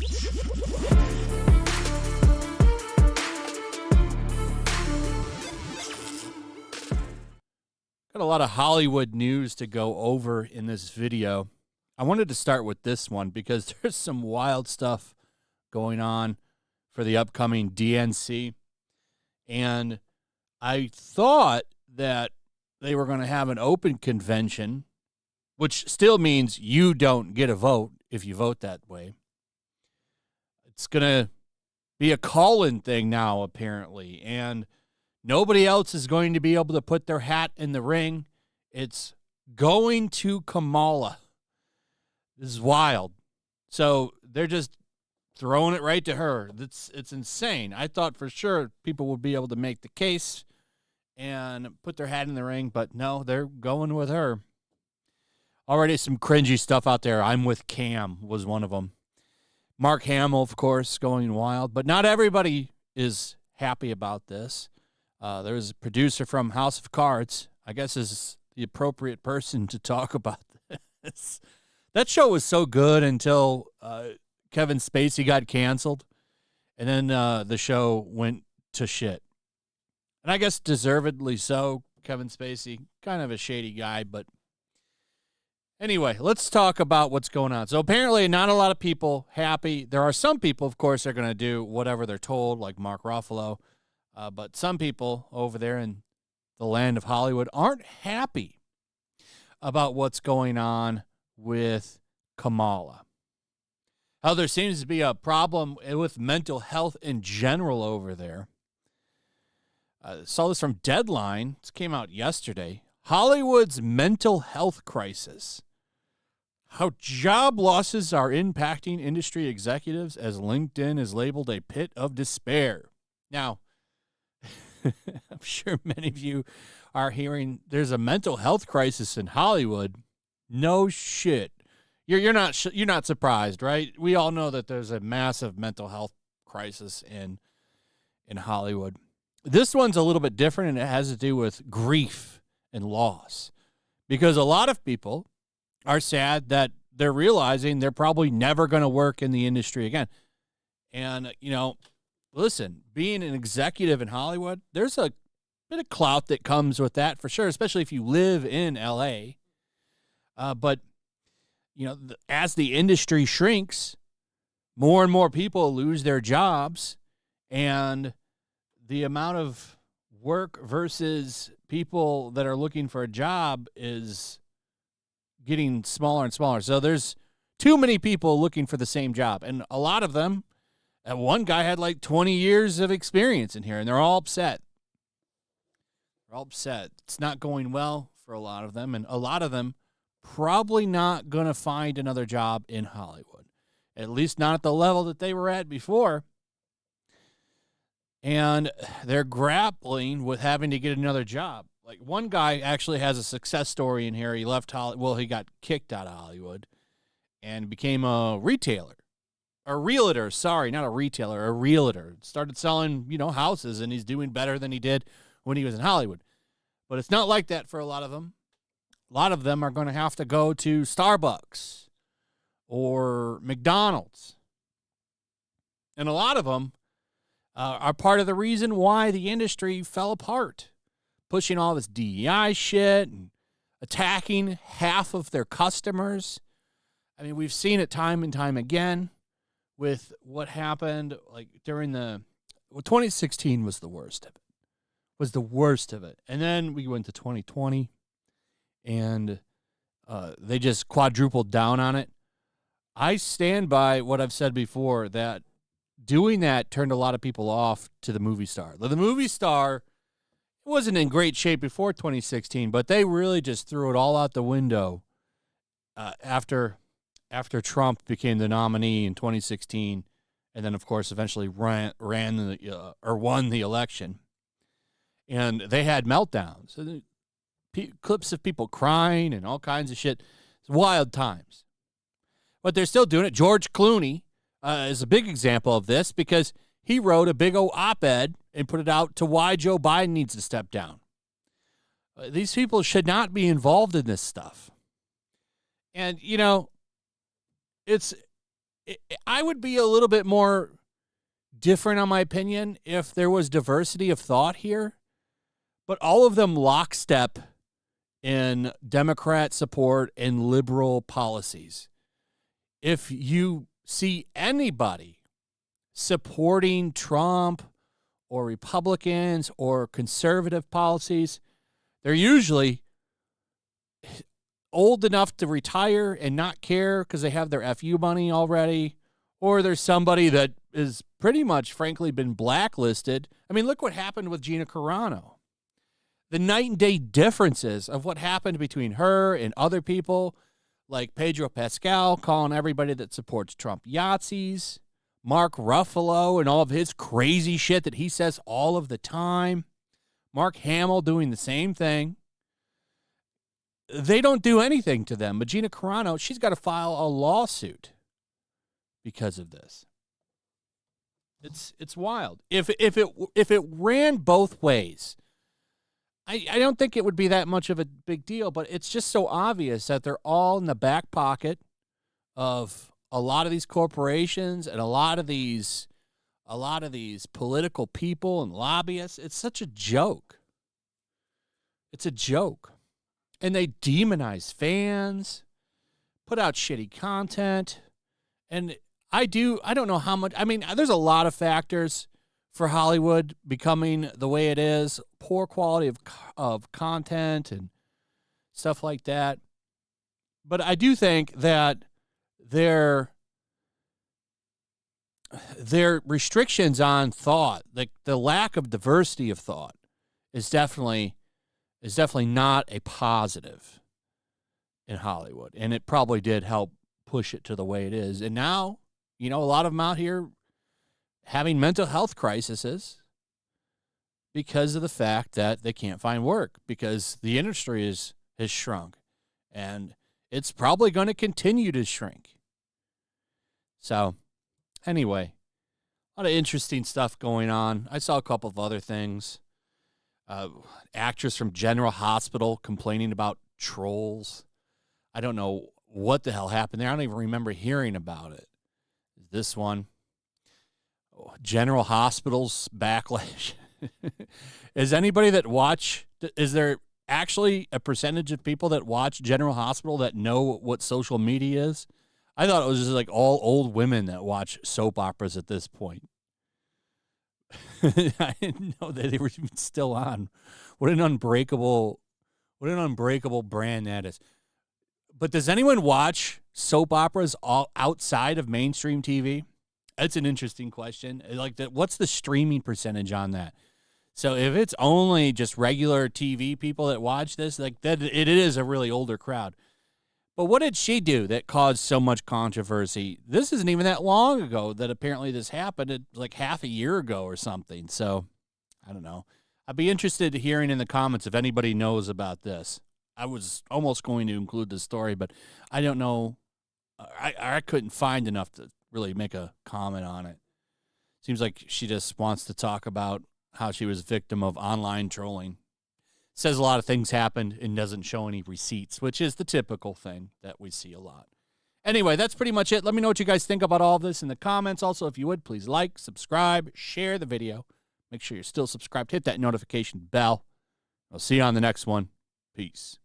Got a lot of Hollywood news to go over in this video. I wanted to start with this one because there's some wild stuff going on for the upcoming DNC. And I thought that they were going to have an open convention, which still means you don't get a vote if you vote that way. It's going to be a call-in thing now, apparently. And nobody else is going to be able to put their hat in the ring. It's going to Kamala. This is wild. So they're just throwing it right to her. It's insane. I thought for sure people would be able to make the case and put their hat in the ring, but no, they're going with her. Already some cringy stuff out there. I'm with Cam was one of them. Mark Hamill, of course, going wild, but not everybody is happy about this. There's a producer from House of Cards, I guess is the appropriate person to talk about this. That show was so good until Kevin Spacey got canceled, and then the show went to shit. And I guess deservedly so. Kevin Spacey, kind of a shady guy, but anyway, let's talk about what's going on. So apparently not a lot of people happy. There are some people, of course, are going to do whatever they're told, like Mark Ruffalo. But some people over there in the land of Hollywood aren't happy about what's going on with Kamala. How there seems to be a problem with mental health in general over there. Saw this from Deadline. This came out yesterday. Hollywood's mental health crisis. How job losses are impacting industry executives as LinkedIn is labeled a pit of despair. Now, I'm sure many of you are hearing there's a mental health crisis in Hollywood. No shit. You're not surprised, right? We all know that there's a massive mental health crisis in Hollywood. This one's a little bit different, and it has to do with grief and loss. Because a lot of people are sad that they're realizing they're probably never going to work in the industry again. And, listen, being an executive in Hollywood, there's a bit of clout that comes with that for sure, especially if you live in L.A. But, as the industry shrinks, more and more people lose their jobs, and the amount of work versus people that are looking for a job is getting smaller and smaller. So there's too many people looking for the same job, and a lot of them, one guy had like 20 years of experience in here, and they're all upset. They're all upset. It's not going well for a lot of them, and a lot of them probably not going to find another job in Hollywood, at least not at the level that they were at before. And they're grappling with having to get another job. Like one guy actually has a success story in here. He left Hollywood. Well, he got kicked out of Hollywood and became a retailer. A realtor, sorry, not a retailer, a realtor. Started selling, houses, and he's doing better than he did when he was in Hollywood. But it's not like that for a lot of them. A lot of them are going to have to go to Starbucks or McDonald's. And a lot of them are part of the reason why the industry fell apart. Pushing all this DEI shit and attacking half of their customers. I mean, we've seen it time and time again with what happened like during 2016 was the worst of it. And then we went to 2020 and they just quadrupled down on it. I stand by what I've said before, that doing that turned a lot of people off to the movie star. The movie star wasn't in great shape before 2016, but they really just threw it all out the window after Trump became the nominee in 2016, and then of course eventually won the election. And they had meltdowns, clips of people crying and all kinds of shit. It's wild times, but they're still doing it. George Clooney is a big example of this because he wrote a big old op-ed and put it out to why Joe Biden needs to step down. These people should not be involved in this stuff. And, it's I would be a little bit more different on my opinion if there was diversity of thought here, but all of them lockstep in Democrat support and liberal policies. If you see anybody supporting Trump or Republicans or conservative policies, they're usually old enough to retire and not care because they have their FU money already, or there's somebody that is pretty much, frankly, been blacklisted. I mean, look what happened with Gina Carano. The night and day differences of what happened between her and other people like Pedro Pascal calling everybody that supports Trump Yahtzees, Mark Ruffalo and all of his crazy shit that he says all of the time, Mark Hamill doing the same thing. They don't do anything to them. But Gina Carano, she's got to file a lawsuit because of this. It's wild. If it ran both ways, I don't think it would be that much of a big deal, but it's just so obvious that they're all in the back pocket of a lot of these corporations and a lot of these political people and lobbyists. It's such a joke. It's a joke. And they demonize fans, put out shitty content. And I don't know how much. I mean, there's a lot of factors for Hollywood becoming the way it is, poor quality of content and stuff like that. But I do think that their restrictions on thought, like the lack of diversity of thought, is definitely not a positive in Hollywood. And it probably did help push it to the way it is. And now, a lot of them out here having mental health crises because of the fact that they can't find work because the industry has shrunk. And it's probably going to continue to shrink. So, anyway, a lot of interesting stuff going on. I saw a couple of other things. Actress from General Hospital complaining about trolls. I don't know what the hell happened there. I don't even remember hearing about it. This one. General Hospital's backlash. Is anybody that is there actually a percentage of people that watch General Hospital that know what social media is? I thought it was just like all old women that watch soap operas at this point. I didn't know that they were even still on. What an unbreakable brand that is. But does anyone watch soap operas all outside of mainstream TV? That's an interesting question. Like, what's the streaming percentage on that? So if it's only just regular TV people that watch this, like that, it is a really older crowd. But what did she do that caused so much controversy? This isn't even that long ago that apparently this happened. It like half a year ago or something. So I don't know. I'd be interested in hearing in the comments if anybody knows about this. I was almost going to include this story, but I don't know. I couldn't find enough to really make a comment on it. Seems like she just wants to talk about how she was a victim of online trolling. Says a lot of things happened and doesn't show any receipts, which is the typical thing that we see a lot. Anyway, that's pretty much it. Let me know what you guys think about all of this in the comments. Also, if you would, please like, subscribe, share the video. Make sure you're still subscribed. Hit that notification bell. I'll see you on the next one. Peace.